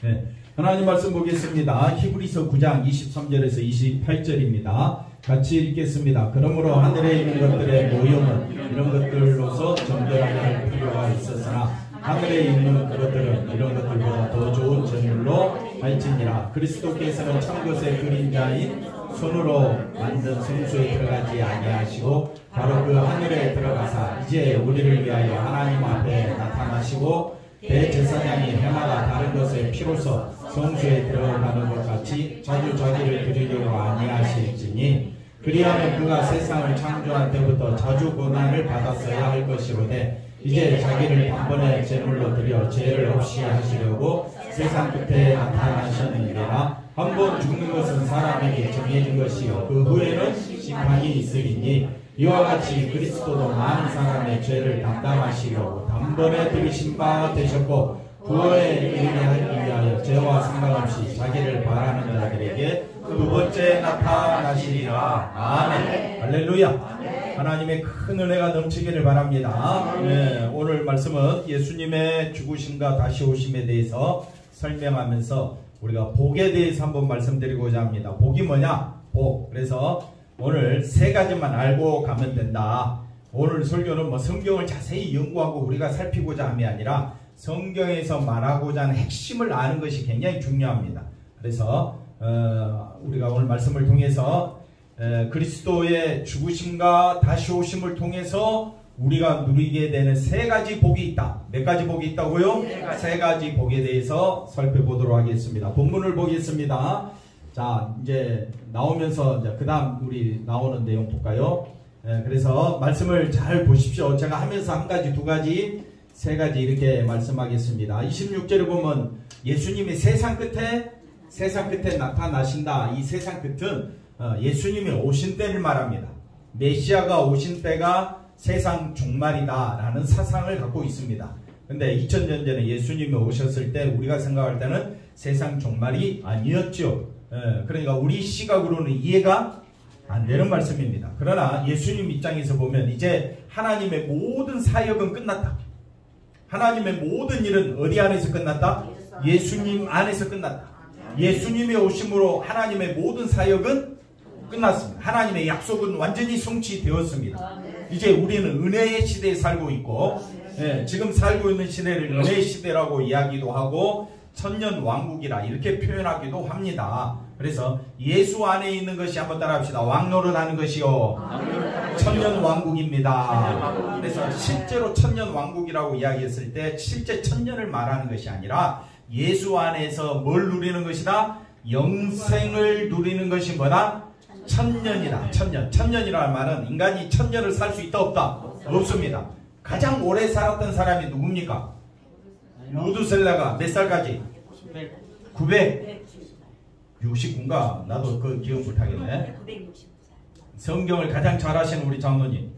네. 하나님 말씀 보겠습니다. 히브리서 9장 23절에서 28절입니다. 같이 읽겠습니다. 그러므로 하늘에 있는 것들의 모형은 이런 것들로서 정결하게 할 필요가 있었으나 하늘에 있는 그것들은 이런 것들보다 더 좋은 제물로 할지니라. 그리스도께서는 참 것의 그림자인 손으로 만든 성소에 들어가지 아니하시고 바로 그 하늘에 들어가사 이제 우리를 위하여 하나님 앞에 나타나시고 대제사장이 해마다 다른 것의 피로서 성소에 들어가는 것 같이 자주 자기를 드리려고 아니하실지니 그리하면 그가 세상을 창조한 때부터 자주 고난을 받았어야 할 것이로되 이제 자기를 단번에 제물로 드려 죄를 없이 하시려고 세상 끝에 나타나셨느니라. 한 번 죽는 것은 사람에게 정해진 것이요 그 후에는 심판이 있으리니 이와 같이 그리스도도 많은 사람의 죄를 담당하시려고 단번에 들이신 바 되셨고 구원에 이르게 하기 위하여 죄와 상관없이 자기를 바라는 자들에게 두 번째 나타나시리라. 아멘. 할렐루야. 하나님의 큰 은혜가 넘치기를 바랍니다. 네, 오늘 말씀은 예수님의 죽으심과 다시 오심에 대해서 설명하면서 우리가 복에 대해서 한번 말씀드리고자 합니다. 복이 뭐냐? 복. 그래서 오늘 세 가지만 알고 가면 된다. 오늘 설교는 뭐 성경을 자세히 연구하고 우리가 살피고자 함이 아니라 성경에서 말하고자 하는 핵심을 아는 것이 굉장히 중요합니다. 그래서 우리가 오늘 말씀을 통해서 그리스도의 죽으심과 다시 오심을 통해서 우리가 누리게 되는 세 가지 복이 있다. 몇 가지 복이 있다고요? 세 가지 복에 대해서 살펴보도록 하겠습니다. 본문을 보겠습니다. 자, 이제 나오면서 그 다음 우리 나오는 내용 볼까요? 그래서 말씀을 잘 보십시오. 제가 하면서 한 가지, 두 가지, 세 가지 이렇게 말씀하겠습니다. 26절에 보면 예수님이 세상 끝에 나타나신다. 이 세상 끝은 예수님이 오신 때를 말합니다. 메시아가 오신 때가 세상 종말이다 라는 사상을 갖고 있습니다. 근데 2000년 전에 예수님이 오셨을 때 우리가 생각할 때는 세상 종말이 아니었죠. 그러니까 우리 시각으로는 이해가 안 되는 말씀입니다. 그러나 예수님 입장에서 보면 이제 하나님의 모든 사역은 끝났다. 하나님의 모든 일은 어디 안에서 끝났다? 예수님 안에서 끝났다. 예수님의 오심으로 하나님의 모든 사역은 끝났습니다. 하나님의 약속은 완전히 성취되었습니다. 이제 우리는 은혜의 시대에 살고 있고 지금 살고 있는 시대를 은혜의 시대라고 이야기도 하고 천년왕국이라 이렇게 표현하기도 합니다. 그래서 예수 안에 있는 것이 한번 따라합시다. 왕노릇하는 것이요 천년왕국입니다. 그래서 실제로 천년왕국이라고 이야기했을 때 실제 천년을 말하는 것이 아니라 예수 안에서 뭘 누리는 것이다? 영생을 누리는 것이 뭐다? 천년이다. 천년이라는 말은 인간이 천년을 살 수 있다 없다? 없습니다. 가장 오래 살았던 사람이 누굽니까? 무두셀라가 몇 살까지? 969인가? 나도 그 기억 못하겠네. 성경을 가장 잘 하시는 우리 장로님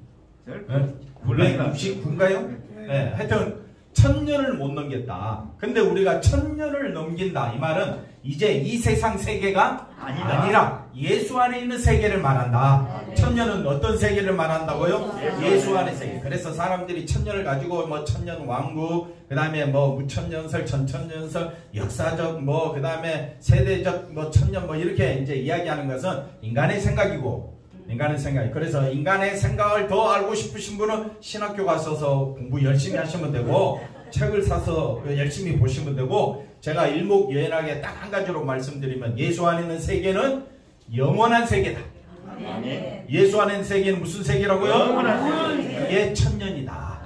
969인가요? 네, 하여튼 천년을 못 넘겼다. 근데 우리가 천년을 넘긴다 이 말은 이제 이 세상 세계가 아니라 예수 안에 있는 세계를 말한다. 천년은 어떤 세계를 말한다고요? 예수 안의 세계. 그래서 사람들이 천년을 가지고 뭐 천년 왕국, 그 다음에 뭐 무천년설, 천천년설, 역사적 뭐 그 다음에 세대적 뭐 천년 뭐 이렇게 이제 이야기하는 것은 인간의 생각이고 인간의 생각. 그래서 인간의 생각을 더 알고 싶으신 분은 신학교 가셔서 공부 열심히 하시면 되고 책을 사서 열심히 보시면 되고 제가 일목요연하게 딱 한 가지로 말씀드리면 예수 안에 있는 세계는 영원한 세계다. 예수 안에 있는 세계는 무슨 세계라고요? 영원한 세계. 이게 천년이다.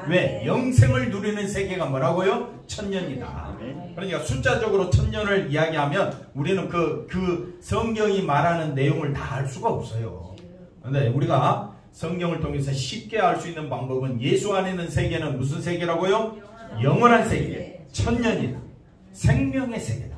왜? 영생을 누리는 세계가 뭐라고요? 천년이다. 그러니까 숫자적으로 천년을 이야기하면 우리는 그 성경이 말하는 내용을 다 알 수가 없어요. 그런데 우리가 성경을 통해서 쉽게 알 수 있는 방법은 예수 안에 있는 세계는 무슨 세계라고요? 영원한 세계. 천년이다. 생명의 세계다.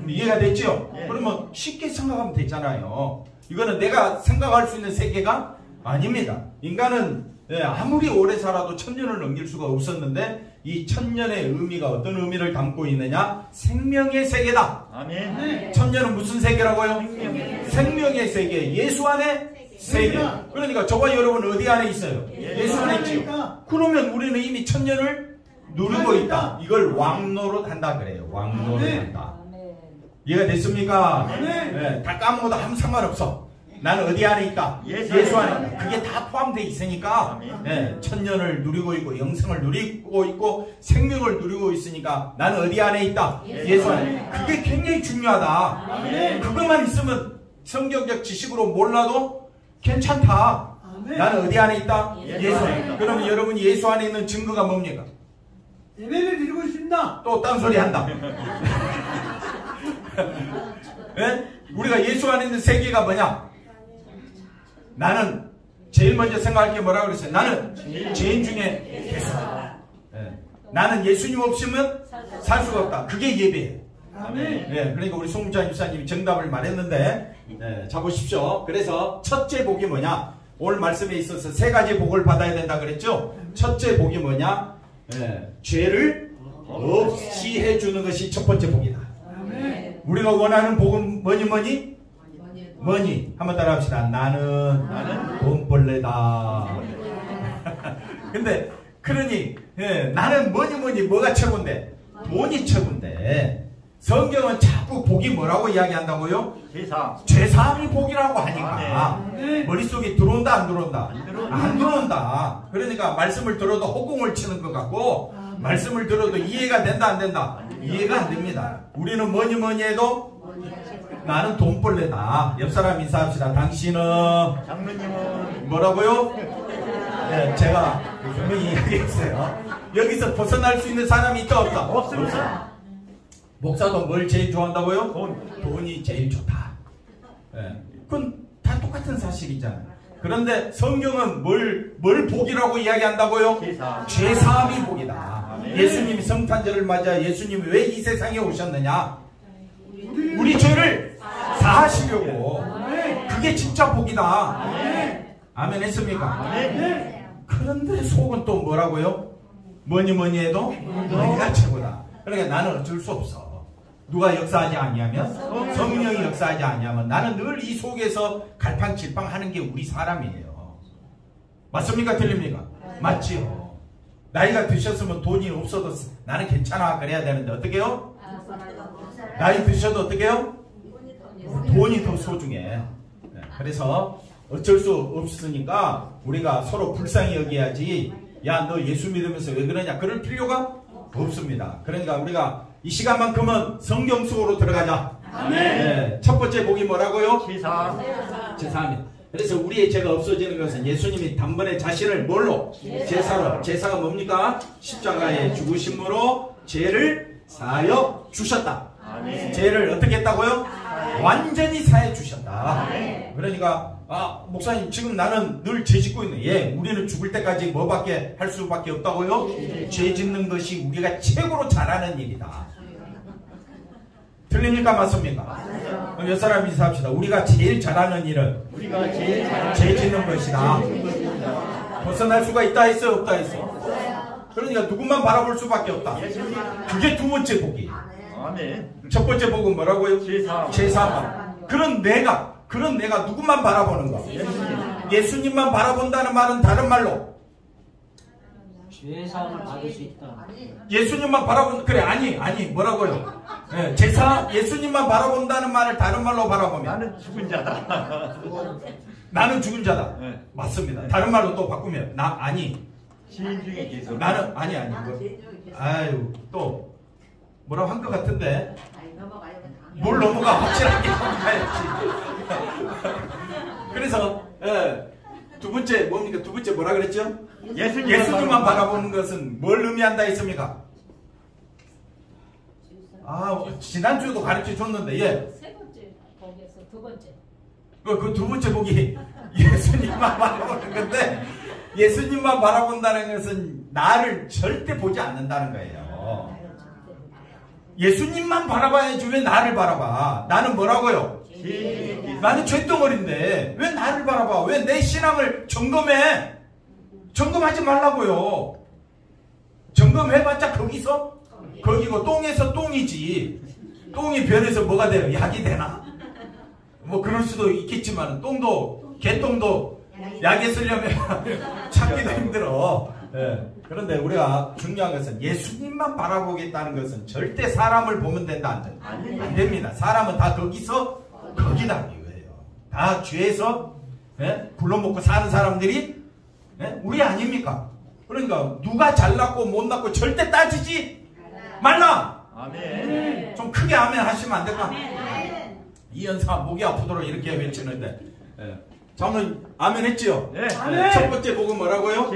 이해가 됐죠? 그러면 쉽게 생각하면 되잖아요. 이거는 내가 생각할 수 있는 세계가 아닙니다. 인간은 아무리 오래 살아도 천년을 넘길 수가 없었는데 이 천년의 의미가 어떤 의미를 담고 있느냐? 생명의 세계다. 아멘. 천년은 무슨 세계라고요? 생명의 세계. 예수 안에 세계. 그러니까 저와 여러분 어디 안에 있어요? 예수 안에 있지요. 그러면 우리는 이미 천년을 누리고 있다. 이걸 왕노릇 한다 그래요. 왕노릇 한다. 이해가 됐습니까? 네, 다 까먹어도 아무 상관없어. 나는 어디 안에 있다? 예수 안에 있다. 그게 다 포함되어 있으니까 네, 천년을 누리고 있고 영생을 누리고 있고 생명을 누리고 있으니까 나는 어디 안에 있다? 예수 안에. 그게 굉장히 중요하다. 그것만 있으면 성경적 지식으로 몰라도 괜찮다. 나는 어디 안에 있다? 예수 안에 있다. 그러면 여러분이 예수 안에 있는 증거가 뭡니까? 예배를 드리고 있습니다. 또 딴소리 한다. 네? 우리가 예수 안에 있는 세계가 뭐냐? 나는 제일 먼저 생각할 게 뭐라고 그랬어요? 나는 죄인 중에 예수다. 네. 나는 예수님 없으면 살 수가 없다. 그게 예배예요. 네, 그러니까 우리 송무자 집사님이 정답을 말했는데 네, 자 보십시오. 그래서 첫째 복이 뭐냐? 오늘 말씀에 있어서 세 가지 복을 받아야 된다 그랬죠? 첫째 복이 뭐냐? 네, 죄를 없이 해주는 것이 첫 번째 복이다. 우리가 원하는 복은 뭐니? 한번 따라 합시다. 나는 돈벌레다. 근데 그러니 나는 뭐가 최고인데? 돈이 최고인데 성경은 자꾸 복이 뭐라고 이야기한다고요? 죄사함이 복이라고 하니까 머릿속에 들어온다 안 들어온다? 안 들어온다. 그러니까 말씀을 들어도 허공을 치는 것 같고 말씀을 들어도 이해가 된다 안 된다? 이해가 안 됩니다. 우리는 뭐니 해도 나는 돈벌레다. 옆 사람 인사합시다. 당신은 장로님은 뭐라고요? 네, 제가 분명히 이야기했어요. 여기서 벗어날 수 있는 사람이 있다 없다? 없습니다. 목사도 뭘 제일 좋아한다고요? 돈이 제일 좋다. 네. 그건 다 똑같은 사실이잖아요. 그런데 성경은 뭘 복이라고 이야기한다고요? 죄사함이 복이다. 예수님이 성탄절을 맞아 예수님이 왜 이 세상에 오셨느냐? 우리 죄를 사하시려고. 그게 진짜 복이다. 아멘 했습니까? 그런데 속은 또 뭐라고요? 뭐니 해도 너희가 최고다. 그러니까 나는 어쩔 수 없어. 누가 역사하지 않냐면 성령이 역사하지 않냐면 나는 늘 이 속에서 갈팡질팡 하는 게 우리 사람이에요. 맞습니까? 틀립니까? 맞지요. 나이가 드셨으면 돈이 없어도 나는 괜찮아 그래야 되는데 어떻게 해요? 나이 드셔도 어떻게 해요? 돈이 더 소중해. 네, 그래서 어쩔 수 없으니까 우리가 서로 불쌍히 여겨야지. 야, 너 예수 믿으면서 왜 그러냐? 그럴 필요가 없습니다. 그러니까 우리가 이 시간만큼은 성경 속으로 들어가자. 네, 첫 번째 복이 뭐라고요? 제사입니다. 그래서 우리의 죄가 없어지는 것은 예수님이 단번에 자신을 뭘로? 제사로. 제사가 뭡니까? 십자가에 죽으심으로 죄를 사하여 주셨다. 죄를 어떻게 했다고요? 완전히 사해 주셨다. 그러니까 목사님 지금 나는 늘 죄 짓고 있네. 예, 우리는 죽을 때까지 뭐밖에 할 수밖에 없다고요? 죄 짓는 것이 우리가 최고로 잘하는 일이다. 틀립니까? 맞습니까? 그럼 몇 사람 인사합시다. 우리가 제일 잘하는 일은 죄 짓는 것이다. 벗어날 수가 있다 했어? 없다 했어? 그러니까 누구만 바라볼 수밖에 없다. 그게 두 번째 복이. 첫 번째 복은 뭐라고요? 죄사함. 그런 내가 누구만 바라보는 거? 예수님만 바라본다는 말은 다른 말로 죄사함을 받을 수 있다. 예수님만 그래 아니 뭐라고요? 네, 예수님만 바라본다는 말을 다른 말로 바라보면 나는 죽은 자다. 나는 죽은 자다. 네. 맞습니다. 다른 말로 또 바꾸면 시인 중에 계속 나는 아유 또 뭐라고 한 것 같은데 뭘 넘어가 확실하게 넘어가야지. 그래서 두 번째 뭡니까? 두 번째 뭐라 그랬죠? 예수님만 바라보는 것은 뭘 의미한다 했습니까? 지난주에도 가르쳐 줬는데 세 번째 복에서 두 번째. 그 두 번째 복이 예수님만 바라보는 건데 예수님만 바라본다는 것은 나를 절대 보지 않는다는 거예요. 예수님만 바라봐야지 왜 나를 바라봐? 나는 뭐라고요? 나는 죄덩어리인데 왜 나를 바라봐? 왜 내 신앙을 점검해? 점검하지 말라고요. 점검해봤자 거기고 똥에서 똥이지. 똥이 변해서 뭐가 돼요? 약이 되나? 뭐 그럴 수도 있겠지만 개똥도 약에 쓰려면 찾기도 힘들어. 예. 그런데 우리가 중요한 것은 예수님만 바라보겠다는 것은 절대 사람을 보면 된다 안 된다. 안 됩니다. 사람은 다 거기서 거기다 이거예요. 다 죄에서 굴러먹고 사는 사람들이 우리 아닙니까? 그러니까 누가 잘났고 못났고 절대 따지지 말라. 아멘. 좀 크게 아멘 하시면 안 될까? 이연사 목이 아프도록 이렇게 외치는데 저는 아멘 했지요? 네. 첫 번째 복은 뭐라고요?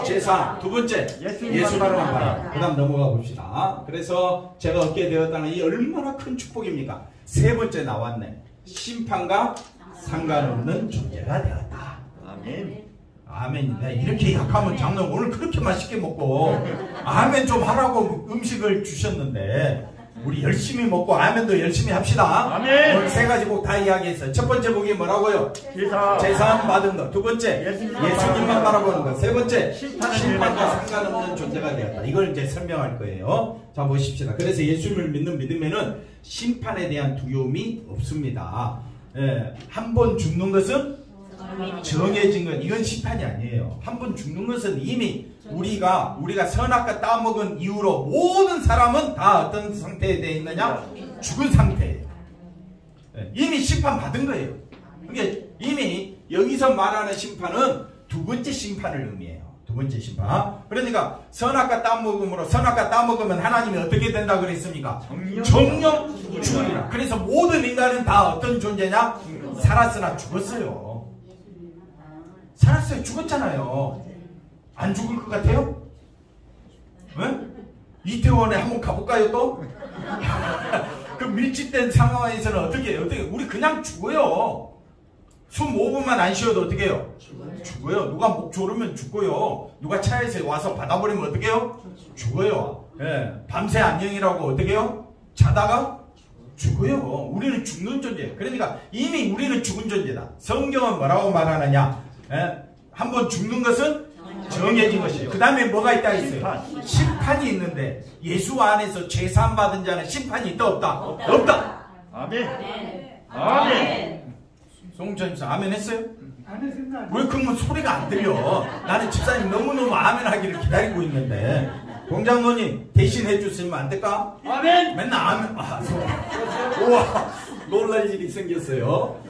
제사. 두 번째 예수님만 바라. 그 다음 넘어가 봅시다. 그래서 제가 얻게 되었다는 이 얼마나 큰 축복입니까? 세 번째 나왔네. 심판과 상관없는 존재가 되었다. 아멘. 아멘이네. 이렇게 약하면 장로님 오늘 그렇게 맛있게 먹고 아멘 좀 하라고 음식을 주셨는데 우리 열심히 먹고 아멘도 열심히 합시다. 아멘. 오늘 세 가지 복 다 이야기했어요. 첫 번째 복이 뭐라고요? 제사 받은 것. 두 번째 예수님만 바라보는 것. 세 번째 심판과 상관없는 존재가 되었다. 이걸 이제 설명할 거예요. 자 보십시다. 그래서 예수님을 믿는 믿음에는 심판에 대한 두려움이 없습니다. 한 번 죽는 것은 정해진 것. 이건 심판이 아니에요. 한 번 죽는 것은 이미 우리가 선악과 따먹은 이후로 모든 사람은 다 어떤 상태에 되어 있느냐? 죽은 상태예요. 이미 심판 받은 거예요. 그러니까 이미 여기서 말하는 심판은 두 번째 심판을 의미해요. 두 번째 심판. 그러니까 선악과 따먹음으로 선악과 따먹으면 하나님이 어떻게 된다 그랬습니까? 정령 죽으리라. 그래서 모든 인간은 다 어떤 존재냐? 살았으나 죽었어요. 살았어요. 죽었잖아요. 안 죽을 것 같아요? 네? 이태원에 한번 가볼까요 또? 그 밀집된 상황에서는 어떻게 해요? 우리 그냥 죽어요. 숨 5분만 안 쉬어도 어떻게 해요? 죽어요. 누가 목 조르면 죽고요. 누가 차에서 와서 받아버리면 어떻게 해요? 죽어요. 밤새 안녕이라고 어떻게 해요? 자다가 죽어요. 우리는 죽는 존재예요. 그러니까 이미 우리는 죽은 존재다. 성경은 뭐라고 말하느냐? 한번 죽는 것은 정해진 것이에요. 그 다음에 뭐가 있다 했어요? 심판이 있는데 예수 안에서 죄사함 받은 자는 심판이 있다 없다? 없다. 아멘. 아멘. 송천님 아멘 했어요? 안 했습니다. 왜 그러면 소리가 안 들려? 나는 집사님 너무너무 아멘 하기를 기다리고 있는데 공장노님 대신 해주시면 안 될까? 아멘. 맨날 아멘. 우와 놀랄 일이 생겼어요.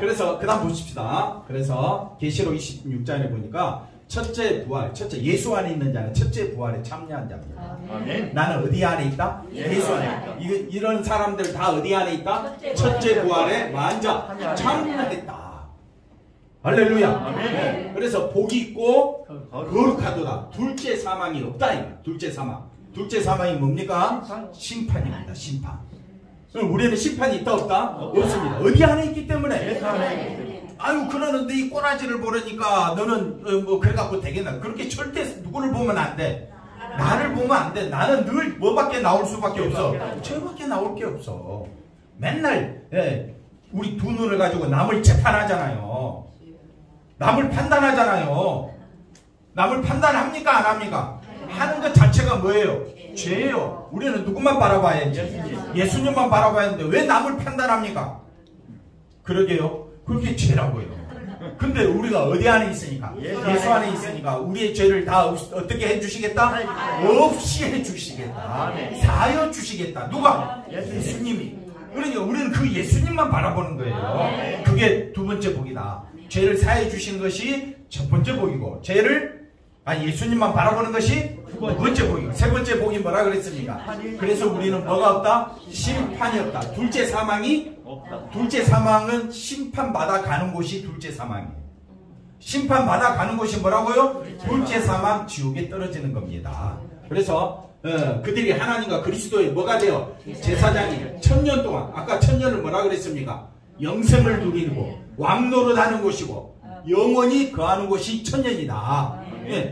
그래서 그 다음 보십시다. 그래서 계시록 26장에 보니까 첫째 부활, 예수 안에 있는 자는 첫째 부활에 참여한 자입니다. 아멘. 나는 어디 안에 있다? 예수 안에 있다. 이런 사람들 다 어디 안에 있다? 첫째 부활에 먼저 참여했다. 할렐루야. 아멘. 그래서 복이 있고 거룩하도다. 둘째 사망이 없다. 둘째 사망. 둘째 사망이 뭡니까? 심판입니다. 심판. 우리는 심판이 있다 없다? 없습니다. 어디 안에 있기 때문에. 아유 그러는데 이 꼬라지를 보려니까 너는 뭐 그래갖고 되겠나? 그렇게 절대 누구를 보면 안 돼. 나를 보면 안 돼. 나는 늘 뭐밖에 나올 수밖에 없어. 저밖에 나올 게 없어. 맨날 우리 두 눈을 가지고 남을 재판하잖아요. 남을 판단하잖아요. 남을 판단합니까 안 합니까? 하는 것 자체가 뭐예요? 죄예요. 우리는 누구만 바라봐야지? 예수님만 바라봐야 하는데 왜 남을 판단합니까? 그러게요. 그게 죄라고요. 근데 우리가 어디 안에 있으니까? 예수 안에 있으니까 우리의 죄를 다 어떻게 해주시겠다? 없이 해주시겠다. 사하여 주시겠다. 누가? 예수님이. 그러니까 우리는 그 예수님만 바라보는 거예요. 그게 두 번째 복이다. 죄를 사해 주신 것이 첫 번째 복이고 예수님만 바라보는 것이 두 번째 복이고 세 번째 복이 뭐라 그랬습니까? 그래서 우리는 뭐가 없다? 심판이 없다. 둘째 사망이 없다. 둘째 사망은 심판받아 가는 곳이 둘째 사망이에요. 심판받아 가는 곳이 뭐라고요? 둘째 사망 지옥에 떨어지는 겁니다. 그래서 그들이 하나님과 그리스도의 뭐가 돼요? 제사장이 1000년 동안 아까 1000년을 뭐라 그랬습니까? 영생을 누리고 왕노릇하는 곳이고 영원히 거하는 곳이 1000년이다.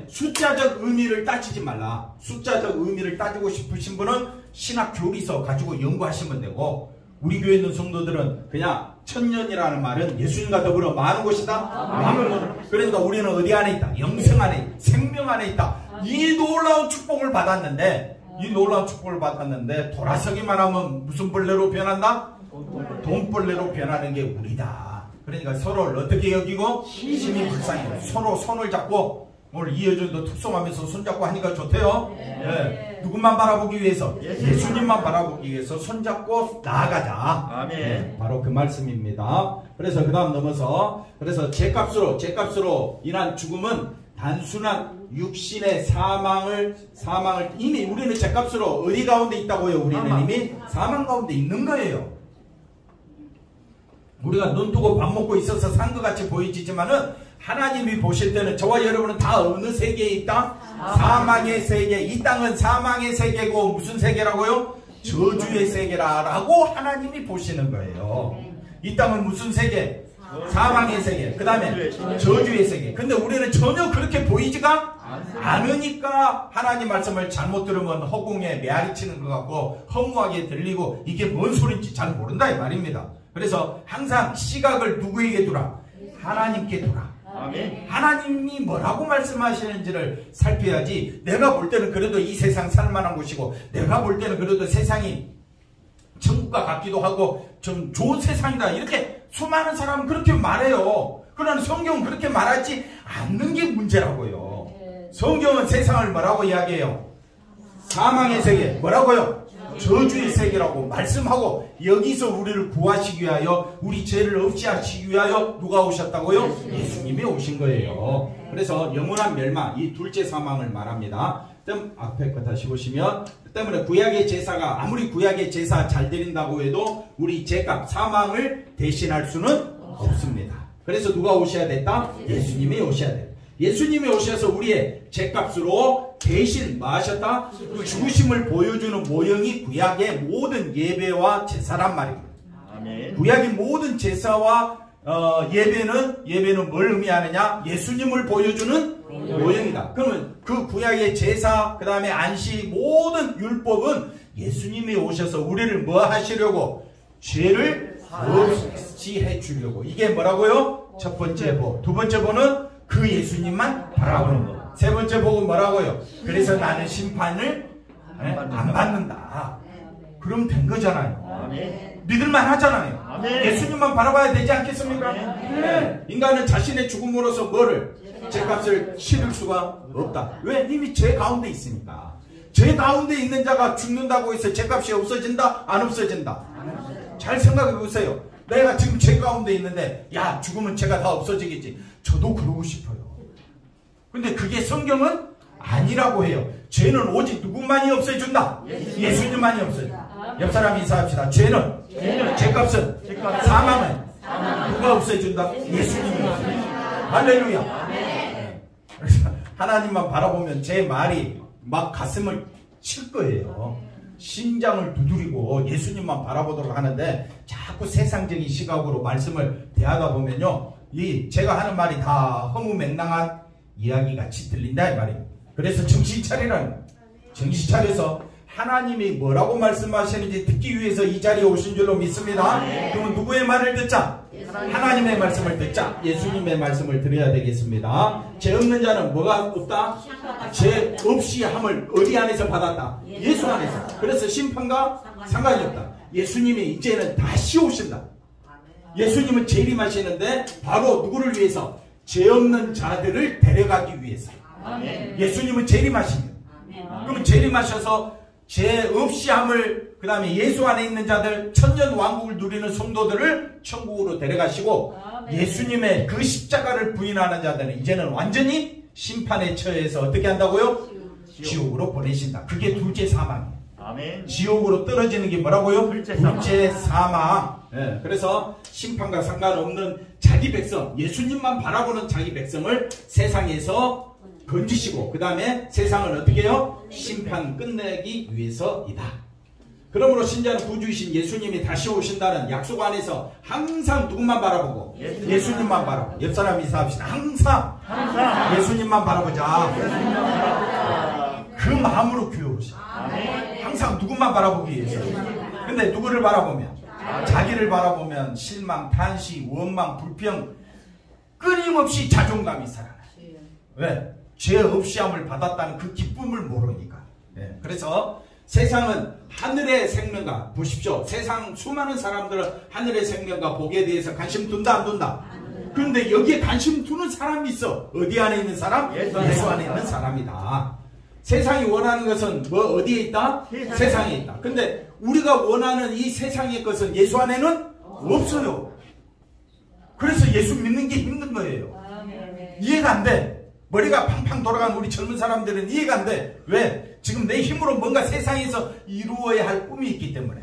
숫자적 의미를 따지지 말라. 숫자적 의미를 따지고 싶으신 분은 신학 교리서 가지고 연구하시면 되고 우리 교회 있는 성도들은 그냥 1000년이라는 말은 예수님과 더불어 많은 곳이다. 그러니까 우리는 어디 안에 있다? 영생 안에, 생명 안에 있다. 이 놀라운 축복을 받았는데 돌아서기만 하면 무슨 벌레로 변한다? 돈벌레로 변하는 게 우리다. 그러니까 서로를 어떻게 여기고? 심히 불쌍히 서로 손을 잡고 오늘 이여준도 특송하면서 손잡고 하니까 좋대요. 예. 누구만 바라보기 위해서? 예수님만 바라보기 위해서 손잡고 나아가자. 아멘. 예, 바로 그 말씀입니다. 그래서 그 다음 넘어서, 그래서 죄값으로 인한 죽음은 단순한 육신의 사망을 이미 우리는 죄값으로 어디 가운데 있다고요? 우리는 이미 사망 가운데 있는 거예요. 우리가 눈 뜨고 밥 먹고 있어서 산 것 같이 보이지만은 하나님이 보실 때는 저와 여러분은 다 어느 세계에 있다? 사망의 세계. 이 땅은 사망의 세계고 무슨 세계라고요? 저주의 세계라고 하나님이 보시는 거예요. 이 땅은 무슨 세계? 사망의 세계. 그 다음에 저주의 세계. 근데 우리는 전혀 그렇게 보이지가 않으니까 하나님 말씀을 잘못 들으면 허공에 메아리 치는 것 같고 허무하게 들리고 이게 뭔 소린지 잘 모른다 이 말입니다. 그래서 항상 시각을 누구에게 두라? 하나님께 두라. 아멘. 하나님이 뭐라고 말씀하시는지를 살펴야지. 내가 볼 때는 그래도 이 세상 살만한 곳이고 내가 볼 때는 그래도 세상이 천국과 같기도 하고 좀 좋은 세상이다 이렇게 수많은 사람은 그렇게 말해요. 그러나 성경은 그렇게 말하지 않는 게 문제라고요. 성경은 세상을 뭐라고 이야기해요? 사망의 세계. 뭐라고요? 저주의 세계라고 말씀하고 여기서 우리를 구하시기 위하여 우리 죄를 없이 하시기 위하여 누가 오셨다고요? 예수님이 오신 거예요. 그래서 영원한 멸망, 이 둘째 사망을 말합니다. 앞에 거 다시 보시면 때문에 구약의 제사가 아무리 구약의 제사 잘 드린다고 해도 우리 죄값 사망을 대신할 수는 없습니다. 그래서 누가 오셔야 됐다? 예수님이 오셔야 돼. 예수님이 오셔서 우리의 죄값으로 대신 뭐 하셨다? 죽으심을 보여주는 모형이 구약의 모든 예배와 제사란 말입니다. 아멘. 구약의 모든 제사와 예배는 뭘 의미하느냐? 예수님을 보여주는 모형이다. 그러면 그 구약의 제사, 그 다음에 안식, 모든 율법은 예수님이 오셔서 우리를 뭐 하시려고? 죄를 없이 해주려고. 이게 뭐라고요? 첫 번째 보. 두 번째 보는 그 예수님만 바라보는 거. 세 번째 복은 뭐라고요? 그래서 나는 심판을 안 받는다. 그럼 된 거잖아요. 아멘. 믿을만 하잖아요. 아멘. 예수님만 바라봐야 되지 않겠습니까? 네. 인간은 자신의 죽음으로서 뭐를? 죄값을 치를 수가 없다. 왜? 이미 죄 가운데 있으니까. 죄 가운데 있는 자가 죽는다고 해서 죄값이 없어진다? 안 없어진다? 잘 생각해 보세요. 내가 지금 죄 가운데 있는데 야 죽으면 죄가 다 없어지겠지. 저도 그러고 싶어요. 근데 그게 성경은 아니라고 해요. 죄는 오직 누구만이 없애준다? 예수님만이 없애준다. 옆 사람 인사합시다. 죄는 죄값은 사망은 누가 없애준다? 예수님이 없애준다. 할렐루야. 그래서 하나님만 바라보면 제 말이 막 가슴을 칠 거예요. 심장을 두드리고 예수님만 바라보도록 하는데 자꾸 세상적인 시각으로 말씀을 대하다 보면요, 제가 하는 말이 다 허무맹랑한 이야기같이 들린다 이 말이에요. 그래서 정신 차리라는, 정신 차려서 하나님이 뭐라고 말씀하시는지 듣기 위해서 이 자리에 오신 줄로 믿습니다. 그러면 누구의 말을 듣자? 하나님의 말씀을 듣자. 예수님의 말씀을 들어야 되겠습니다. 죄 없는 자는 뭐가 없다? 죄 없이 함을 어디 안에서 받았다? 예수 안에서. 그래서 심판과 상관이 없다. 예수님이 이제는 다시 오신다. 예수님은 재림하시는데 바로 누구를 위해서? 죄 없는 자들을 데려가기 위해서. 예수님은 재림하십니다. 그러면 재림하셔서 죄 없이 함을, 그 다음에 예수 안에 있는 자들, 천년 왕국을 누리는 성도들을 천국으로 데려가시고, 예수님의 그 십자가를 부인하는 자들은 이제는 완전히 심판에 처해서 어떻게 한다고요? 지옥으로 보내신다. 그게 둘째 사망이에요. 아멘. 지옥으로 떨어지는 게 뭐라고요? 둘째 사망. 예, 그래서 심판과 상관없는 자기 백성, 예수님만 바라보는 자기 백성을 세상에서 건지시고, 그 다음에 세상을 어떻게 해요? 심판 끝내기 위해서이다. 그러므로 신자는 구주이신 예수님이 다시 오신다는 약속 안에서 항상 누구만 바라보고? 예수님만 바라보고. 옆 사람 인사합시다. 항상 예수님만 바라보자. 그 마음으로 교회 오시다. 항상 누구만 바라보기 위해서. 근데 누구를 바라보면? 자기를 바라보면 실망, 탄식, 원망, 불평, 끊임없이 자존감이 살아나요. 왜? 죄 없이 함을 받았다는 그 기쁨을 모르니까. 네. 그래서 세상은 하늘의 생명과, 보십시오. 세상 수많은 사람들은 하늘의 생명과 복에 대해서 관심 둔다 안 둔다? 그런데 여기에 관심 두는 사람이 있어. 어디 안에 있는 사람? 예수 예수 안에 안에 있는 사람이다. 세상이 원하는 것은 뭐 어디에 있다? 세상에 있다. 근데 우리가 원하는 이 세상의 것은 예수 안에는 없어요. 그래서 예수 믿는 게 힘든 거예요. 이해가 안 돼. 머리가 팡팡 돌아가는 우리 젊은 사람들은 이해가 안 돼. 왜? 지금 내 힘으로 뭔가 세상에서 이루어야 할 꿈이 있기 때문에.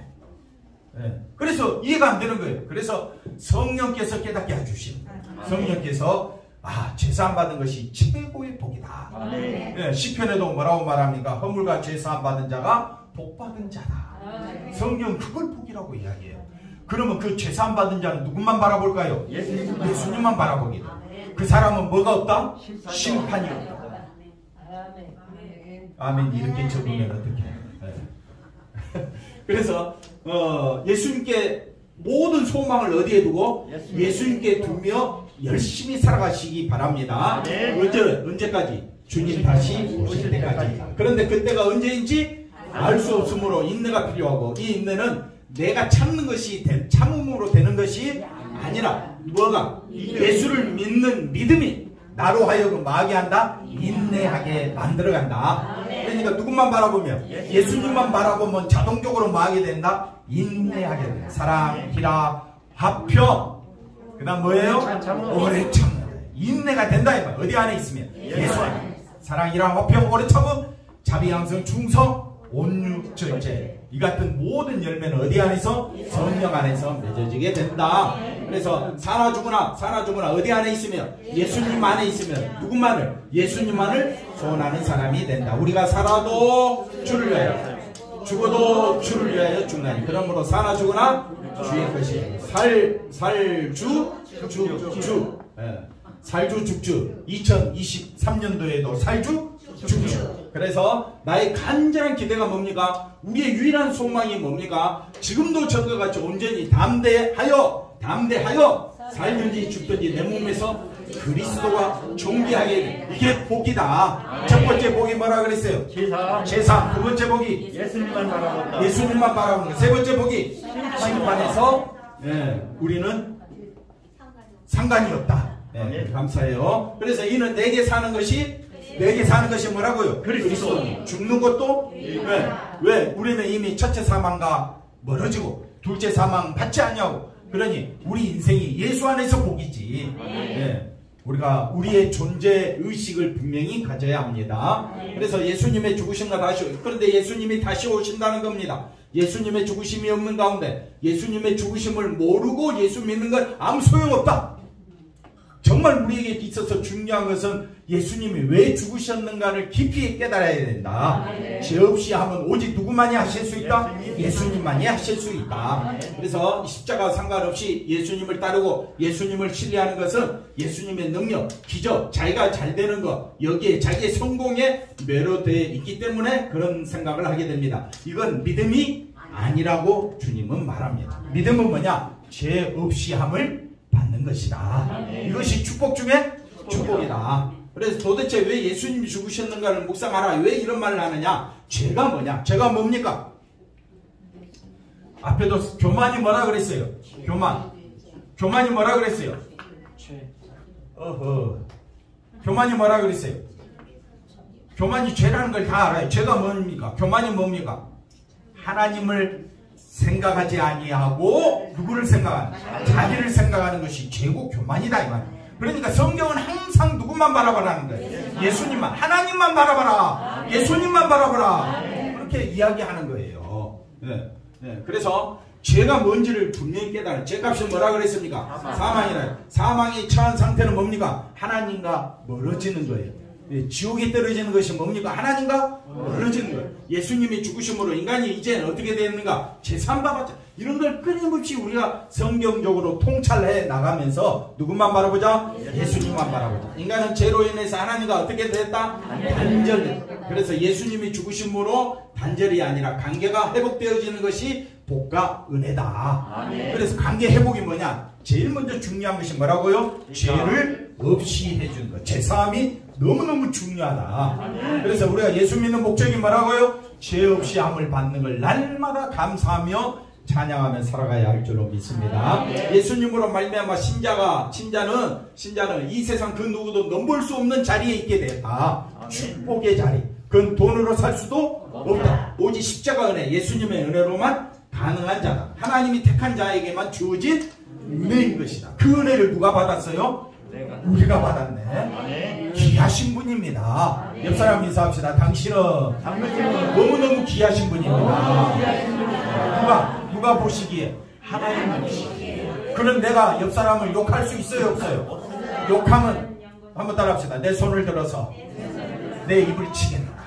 그래서 이해가 안 되는 거예요. 그래서 성령께서 깨닫게 해주신 성령께서 죄사함 받은 것이 최고의 복이다. 시편에도 뭐라고 말합니까? 허물과 죄사함 받은 자가 복 받은 자다. 성경 그걸 복이라고 이야기해요. 그러면 그 죄사함 받은 자는 누구만 바라볼까요? 예수님만 바라보게 돼. 그 사람은 뭐가 없다? 심판이 없다. 아멘. 이렇게 적으면 어떡해. 그래서 예수님께 모든 소망을 어디에 두고? 예수님께 두며 열심히 살아가시기 바랍니다. 언제까지? 주님 다시 오실 때까지. 그런데 그때가 언제인지 알 수 없으므로 인내가 필요하고, 이 인내는 내가 참는 것이 참음으로 되는 것이 아니라 뭐가? 예수를 믿는 믿음이 나로 하여금 뭐하게 한다? 인내하게 만들어간다. 그러니까 누구만 바라보면? 예수님만 바라보면 자동적으로 뭐하게 된다? 인내하게 된다. 사랑, 희라, 화평, 그 다음 뭐예요? 오래 참는. 인내가 된다. 어디 안에 있으면? 예수 안에. 사랑, 희라, 화평, 오래 참음, 자비, 양성, 충성, 온유, 절제. 이 같은 모든 열매는 어디 안에서? 성령 안에서 맺어지게 된다. 그래서 사나 죽으나 어디 안에 있으면? 예수님 안에 있으면 누구만을? 예수님만을 소원하는 사람이 된다. 우리가 살아도 주를 위하여, 죽어도 주를 위하여 죽나니. 그러므로 사나 죽으나 주의 것이 살주 죽주. 2023년도에도 살주 죽주. 그래서 나의 간절한 기대가 뭡니까? 우리의 유일한 소망이 뭡니까? 지금도 전과 같이 온전히 담대하여 살든지 죽든지 내 몸에서 그리스도와 존귀하게 돼. 이게 복이다. 첫 번째 복이 뭐라 그랬어요? 제사. 두 번째 복이 예수님만 바라본다. 세 번째 복이 심판에서 우리는 상관이 없다. 감사해요. 그래서 이는 내게 사는 것이 뭐라고요? 그리스도. 죽는 것도 왜? 우리는 이미 첫째 사망과 멀어지고 둘째 사망 받지 않냐고. 그러니 우리 인생이 예수 안에서 복이지. 우리가 우리의 존재 의식을 분명히 가져야 합니다. 그래서 예수님의 죽으심과 그런데 예수님이 다시 오신다는 겁니다. 예수님의 죽으심이 없는 가운데 예수님의 죽으심을 모르고 예수 믿는 건 아무 소용없다. 정말 우리에게 있어서 중요한 것은 예수님이 왜 죽으셨는가를 깊이 깨달아야 된다. 죄 없이 하면 오직 누구만이 하실 수 있다? 예수님만이 하실 수 있다. 그래서 십자가 상관없이 예수님을 따르고 예수님을 신뢰하는 것은 예수님의 능력, 기적, 자기가 잘 되는 것, 여기에 자기의 성공에 매료되어 있기 때문에 그런 생각을 하게 됩니다. 이건 믿음이 아니라고 주님은 말합니다. 믿음은 뭐냐? 죄 없이 함을 받는 것이다. 이것이 축복 중에 축복이다. 그래서 도대체 왜 예수님이 죽으셨는가를 묵상하라. 왜 이런 말을 하느냐? 죄가 뭐냐? 죄가 뭡니까? 앞에도 교만이 뭐라 그랬어요? 교만이 뭐라 그랬어요? 교만이 뭐라 그랬어요? 교만이 죄라는 걸 다 알아요. 죄가 뭡니까? 교만이 뭡니까? 하나님을 생각하지 아니하고 누구를 생각하는? 자기를 생각하는 것이 죄고 교만이다 이 말. 그러니까 성경은 항상 누구만 바라보라는 거예요. 예수님만. 하나님만 바라봐라. 예수님만 바라봐라. 그렇게 이야기하는 거예요. 그래서 죄가 뭔지를 분명히 깨달아요. 죄값이 뭐라 그랬습니까? 사망이라요. 사망이 처한 상태는 뭡니까? 하나님과 멀어지는 거예요. 지옥에 떨어지는 것이 뭡니까? 하나님과 멀어지는 거예요. 예수님이 죽으심으로 인간이 이제 어떻게 되었는가? 제3바 이런 걸 끊임없이 우리가 성경적으로 통찰해 나가면서 누구만 바라보자? 예수님만 바라보자. 인간은 죄로 인해서 하나님과 어떻게 됐다? 단절됐다. 그래서 예수님이 죽으심으로 단절이 아니라 관계가 회복되어지는 것이 복과 은혜다. 그래서 관계 회복이 뭐냐? 제일 먼저 중요한 것이 뭐라고요? 죄를 없이 해주는 것. 제사함이 너무너무 중요하다. 그래서 우리가 예수 믿는 목적이 뭐라고요? 죄 없이 함을 받는 걸 날마다 감사하며 찬양하며 살아가야 할 줄로 믿습니다. 예수님으로 말미암아 신자는 이 세상 그 누구도 넘볼 수 없는 자리에 있게 됐다. 축복의 자리. 그건 돈으로 살 수도 없다. 오직 십자가 은혜, 예수님의 은혜로만 가능한 자다. 하나님이 택한 자에게만 주어진 은혜인 것이다. 그 은혜를 누가 받았어요? 우리가 받았네. 귀하신 분입니다. 옆 사람 인사합시다. 당신은 너무너무 귀하신 분입니다. 누가 보시기에? 하나님 보시기에. 그럼 내가 옆 사람을 욕할 수 있어요, 없어요? 욕하면 한번 따라합시다. 내 손을 들어서 내 입을 치겠다.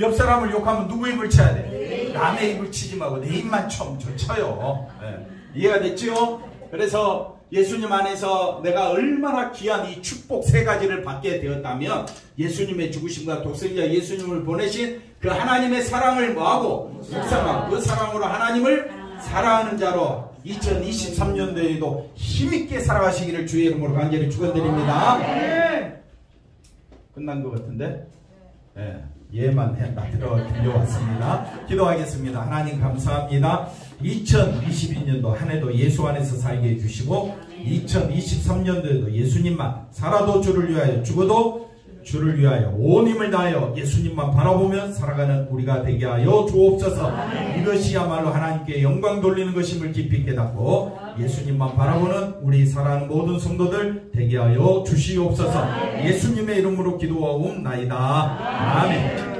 옆 사람을 욕하면 누구 입을 쳐야 돼? 남의 입을 치지 말고 내 입만 쳐요. 네. 이해가 됐죠? 그래서 예수님 안에서 내가 얼마나 귀한 이 축복 세 가지를 받게 되었다면, 예수님의 죽으심과 독생자 예수님을 보내신 그 하나님의 사랑을 뭐하고 묵상하고 그 사랑으로 하나님을 사랑하는 자로 2023년도에도 힘있게 살아가시기를 주의 이름으로 간절히 축원드립니다. 끝난 것 같은데? 네. 예만 들려왔습니다. 기도하겠습니다. 하나님 감사합니다. 2022년도 한 해도 예수 안에서 살게 해주시고 2023년도에도 예수님만 살아도 주를 위하여 죽어도 주를 위하여 온 힘을 다하여 예수님만 바라보면 살아가는 우리가 되게 하여 주옵소서. 이것이야말로 하나님께 영광 돌리는 것임을 깊이 깨닫고 예수님만 바라보는 우리 사랑하는 모든 성도들 되게 하여 주시옵소서. 예수님의 이름으로 기도하옵나이다. 아멘.